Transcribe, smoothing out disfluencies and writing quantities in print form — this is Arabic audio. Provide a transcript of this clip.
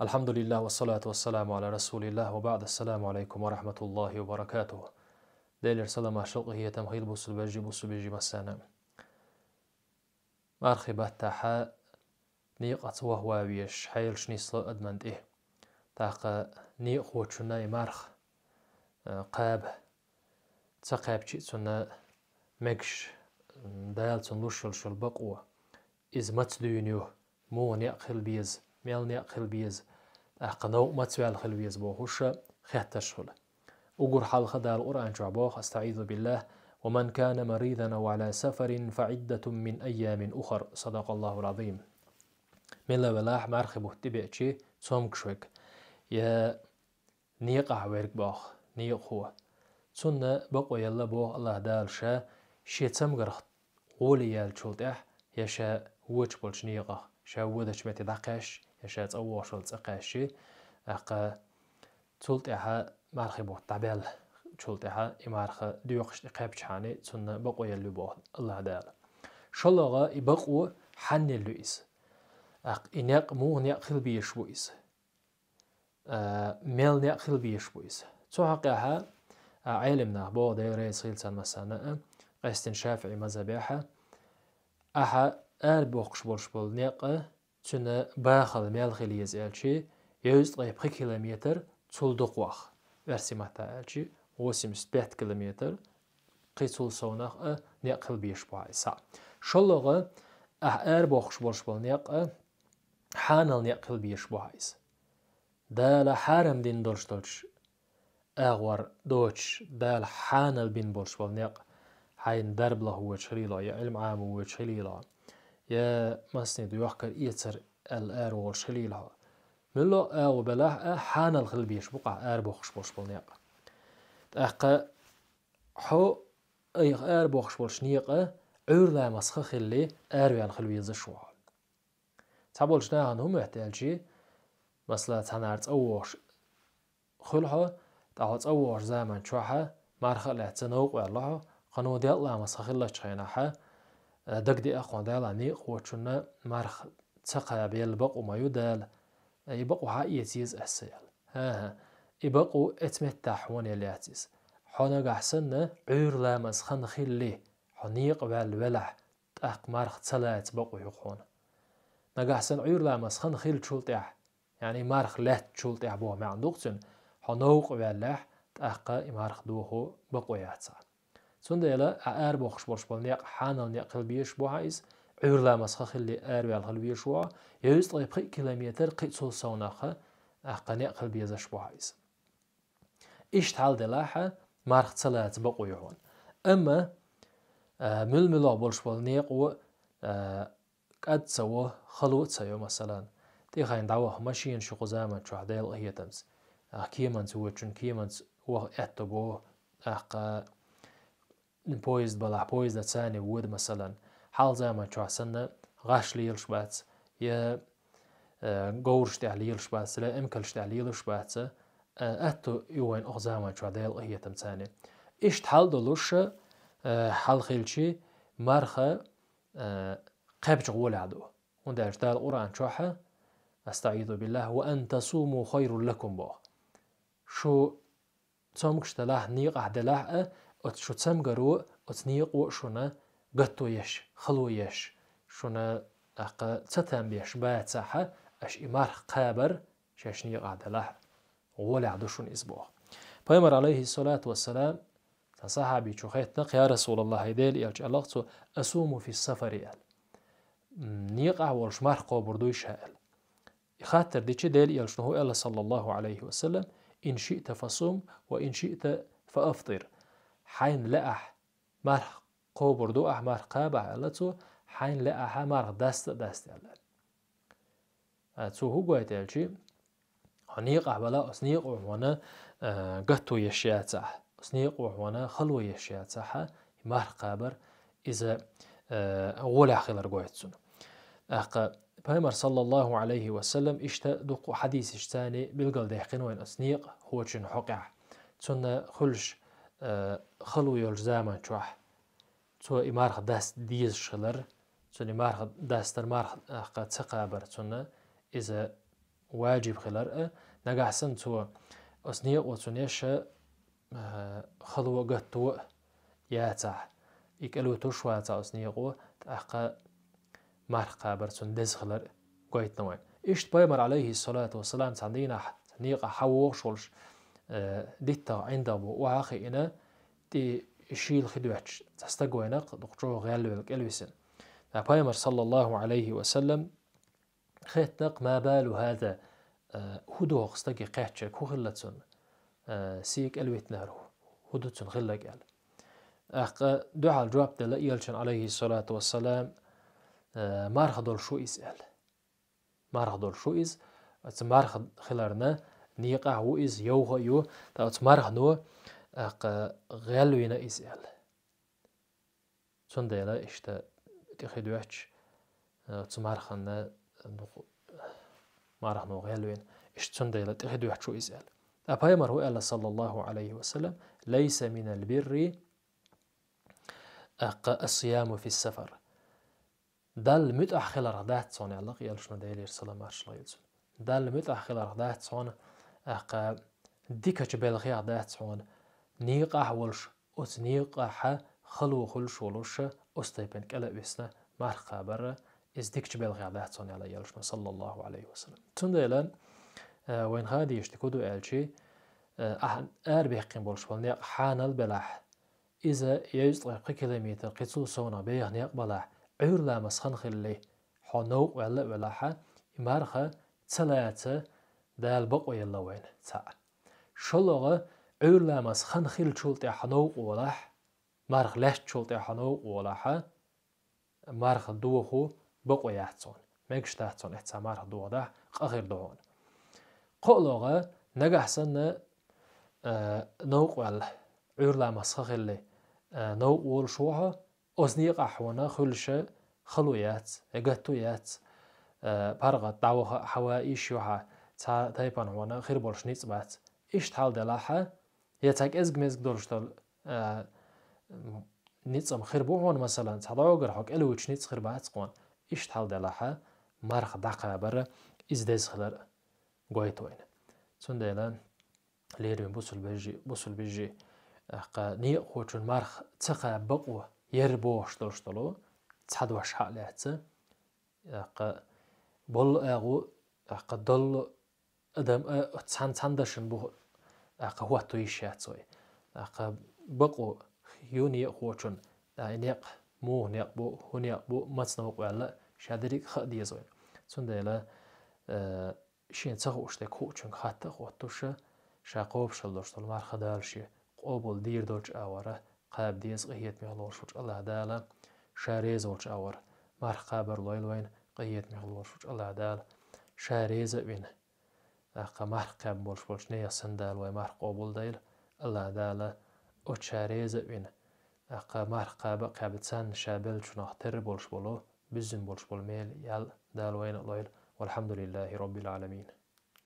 الحمد لله والصلاة والسلام على رسول الله وبعد السلام عليكم ورحمة الله وبركاته. ديلر سلام شلقه هي تمهيد بوسو بيجي مسانا مرخبة تاحا نيقة وهو بيش حيل شنيسلا أدمند تاقا نيق وچنا مرخ قاب تقاب چيتسونا مكش دالتون لوشل شل بقوة إز متدونيو مو نيقل بيز ميل نيقل بيز أقنو متوال خل بيز بوهوش خيتشغل أقر حلقة دال القرآن جعبوخ أستعيذ بالله ومن كان مريضا أو على سفر فعدة من أيام أخر صدق الله العظيم. من لا بلاح مرخبه تبعشي تسومكشوك يا نيقع ويرك باخ نيق هو تسنة بقوا يلا بوه الله دال شا شي تسمغر غولي يال شولتح يشا ووش بولش نيقع شا ودش متي دقاش يشا تأوه شول تقاشي أقا تولتها مرخبه تعبال شولتها إمارخ ديوقش إقاب شحاني تسنة بقوا يلو بوه الله دال شلغا يبقوا حن اللويس أق إنيق مو نيق خلبي يشويس ميل نيق خلبي يشويس تحقها علمنا بو ديري سيلسان مسانا قيستن شافعي مذهبيها أها بوقش بول نيق تسنة باخل ميل خلي يزيلشي يوز طيب كيلومتر تولدق واخ versi mataalci 85 kilometer قيتول سوناخ نيقل بيش بوعيسا شلغة بوخش بول نيق حانل نيقل بيش بوعيس دال حارم دين دولش أغور دوتش دال حانل بين بولش بول نيق حين درب له هو تشريلا يا علم عام هو تشريلا يا مسند يحكر إيتر وول شريلا ملو بلاح حانل خل بيش بقع بوخش بول نيق أقا حو أي بوخش بولش نيقة عور لا مسخ خلي ويان خلوي زشوا تابولش ناهن هم احتاجي مثلا تنارت أوش خلها تعوت أوش زمان شوحة مرخ لا تنوق والله قانون ديال لا مسخ خلا تشينها دق دي أخوان ديال نيق وشنا مرخ تقى بيلبق وما يدال يبقوا حقيقيز أسيال ها يبقوا اتمتح ونيلاتيس حنا قحسن عور لا مسخن خلي حنيق والولح تأق مرخ تلات بقوا يقون نقحسن عور لا مسخن خيل شولتح يعني مرخ لات شولتح بوه مع نقطن حنوق واللح تأق مرخ دوه بقوا ياتسا سندلا بوخش بوش بالنيق حانل نيقل بيش بوهايز عور لا مسخن خلي والخل بيش بوه يوز طيب كيلومتر قيتسول سوناخه أق نيقل بيزش بوهايز إيش تعال دلاحة مرخ تلات بقوا يهون أما ملا بولش بالنيق و قد سوى خلوت سيو مثلا تيخاين دعوه ماشين شو زمان شو عديل هي تمس كيمان توجن كيمان و اتبو أق بويزد بلا بويزد ثاني ود مثلا حال زمان شو سنة غاش ليلش بات يا قورش تعليلش بات لا امكلش تعليلش بات اتو يوين اغزاما شو عديل هي تم ثاني إيش تحال دلوش حال خيلشي مرخة قابج غول عدو ونداش دال القرآن شوحة أستعيذ بالله وأن تصوموا خير لكم بو شو تصومكش تلاح نيق عدلاح شو تسمقرو اتنيق وشونا قطو يش خلو يش شونا أق تتم بيش بات ساحة أش إمارخ قابر شاش نيق عدلاح غول عدو شون إسبوع بيمر عليه الصلاة والسلام صحابي شوخيت يا رسول الله هيديل يالج ألغتو أصوم في السفر يال نيقع والش مرقو بردوش هال يخاطر ديتش ديل يالج نهو إلا صلى الله عليه وسلم إن شئت فصوم وإن شئت فأفطر حين لأح مرقو بردو أحمر قابع ألتو حين لأح مرق دست يال تو هو قويت يالجي نيقع بلا أسنيق وحوانا قطو يشياته سنيق وحوانا خلو يشياته مار قابر إذا غولا خلر قويتسون أق بيمر صلى الله عليه وسلم إشتا دقو حديث اشتاني بالقل ديحقين وين أسنيق هو جن حقع تسنة خلش خلو يلزاما شوح تو إمارخ داست ديز شلر تسنة إمارخ داستر مارخ أق تقابر تسنة إذا واجب خلر نجحسن تو أصنية وتنيش خلوة قطوة ياتع يكلو تشوى تا أصنية قوة تأقى مرقى برسون دز خلر قويت نوين إشت بايمر عليه الصلاة والسلام تعندينا نيقى حووغ شولش ديتا عنده وعاقي إنا دي شيل خدواتش تستقوينا دقجوه غالو الكلوسن بايمر صلى الله عليه وسلم خيتنق ما بال هذا هدو قستقي قاتش كوغلتون سيك الويت نارو هدوتون غلا قال أق دعاء الجواب دل يلشن عليه الصلاة والسلام مارخ دول شو يسأل مارخ دول شو إز مارخ خلرنا نيقع هو إز يوغ يو تاوت مارخ نو أق غالوينا يسأل تون ديلا إشتا تخدواتش تمارخنا مارخ نو غالوين إشتون ديلا تخدواتش شو يسأل أبايمر هو قال صلى الله عليه وسلم ليس من البر الصيام في السفر دل متأخر ردات صون الله قيل شنو دايلير سلام عرش الله يلزم دل متأخر ردات صون ديكا جبال غير ردات صون نيقع ولش نيقع خلو خلش ولش أستيبن كلا بسنا مرقى برا إز ديك جبال غير ردات صون الله يلشنا صلى الله عليه وسلم تنديلا وين هادي يشتكودو ألشي بيحقين بولش بالنيق حانل بلاح إذا يجطق كيلومتر قصو سونا بيه نيق بلاح عور لا مسخن خلي حنوق ولا حا يمارخه تلاته دال بقو يلا وين تا شلوغه عور لا مسخن خل شولت حنوق ولاح مارخ لاش شولت حنوق ولاح مارخ دوخو بقو يحصون ماكش تحصون احتا مارخ دو ده اخر دون قولوغه نجحسن نوق ولا عور لا مسخن خلي نوق ول شوها أزنيق أحوانا خلشة خلويات قطويات بارغة دعوة حوائش يوها تايبان وانا خير بولش نيت بات إيش تحال دلاحة يتاك إزق مزق دولشتال نيت خير بوهون مثلا تحضاو قرحوك إلوش نيت خير بات قوان إيش تحال دلاحة مارخ دقا برا إزديز خلر قويتوين تون ديلان ليرين بوصل بيجي نيق خوشون مارخ تقا بقوة يربوش دولشتلو تحدوش حالات بول أغو دل أدم تندشن بو هو تويشات سوي بقو يوني خوشون نيق مو نيق بو هو نيق بو ماتنوق ولا شادريك خدي زوي تنديلا شين تخوش تك خوشون حتى خوتوش شاقوب شلدوشتل مارخ دالشي قبول دير دولش أوره قاب ديز قهيت مغلور شوش الله دالا شاريز ولش أور مارخ قابر لويلوين قهيت مغلور شوش الله دالا شاريز بين مارخ قاب بولش نيا سندال وي مارخ قبول ديل الله دالا او شاريز بين مارخ قاب تسان شابل شناخ تر بولش بولو بزن بولش بول ميل يال دال وين لويل والحمد لله رب العالمين